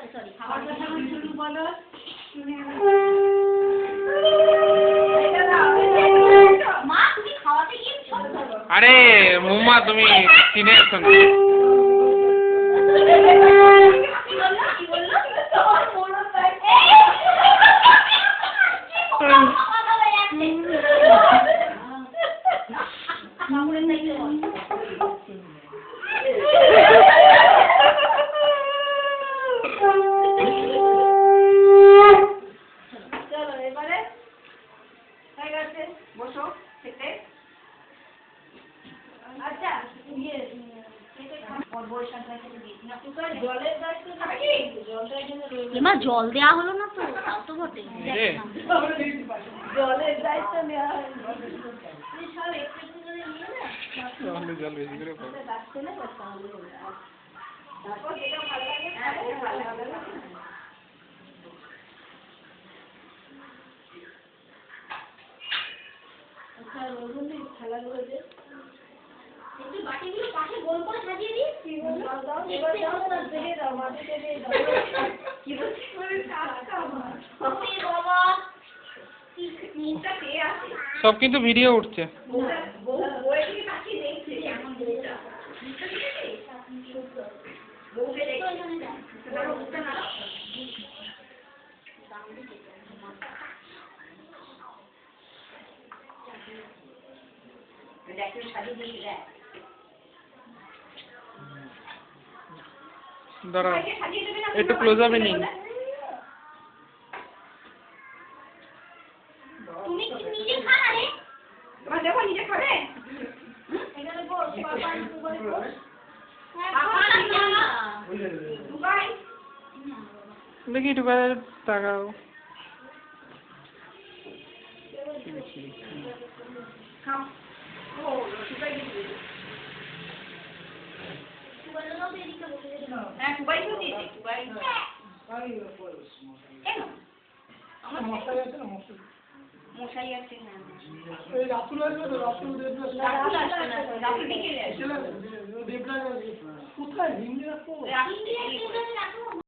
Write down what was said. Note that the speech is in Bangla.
আছে সরি খাবার শুরু বলো মা তুমি খাওয়াতে গিয়েছো আরে মুম্মা তুমি চিনে আসছো না কি বললো তোমার মনে হয় চলো এবারে হয়ে গেছে বসো খেতে আচ্ছা মা জল দেওয়া হলো না তো তাও তো বটে জলের দায়িত্ব নেওয়া হয় জল বেশি করে খেলাগুলো যে একটু বাটিগুলো পাশে গোল করে সাজিয়ে দিই কি বলছো দাও এবার দাও না দিয়ে দাও মাটিতে দিয়ে দাও কি বলছিস বলে টাকা আমার ওরে বাবা কি নিটা কে আছে সব কিন্তু ভিডিও উঠছে বউয়ে দিকে তাকিয়ে দেখছে এখন বউটা বউকে দেখো এখানে যা সেটা বুঝতে না দেখো সাজিয়ে দিয়ে দেখ দাঁড়াও একটু ক্লোজ আপে নিন তুমি কি নিজে খানা রে তোমার দেখো নিজে খাবে এখানে বল পাপা দুবাই বল পাপা না দুবাই দেখি একটু বাইরে তাকাও খাও ও দুবাই দিবি হ্যাঁ দুবাই তো দিয়েছি দুবাই কেন আমার মশাই আছে না মশাই আছে না এই রাতুল আসবে তো রাতুল আসবে রাতুল বিকেলে আসবে কোথায় ভিড় রাখো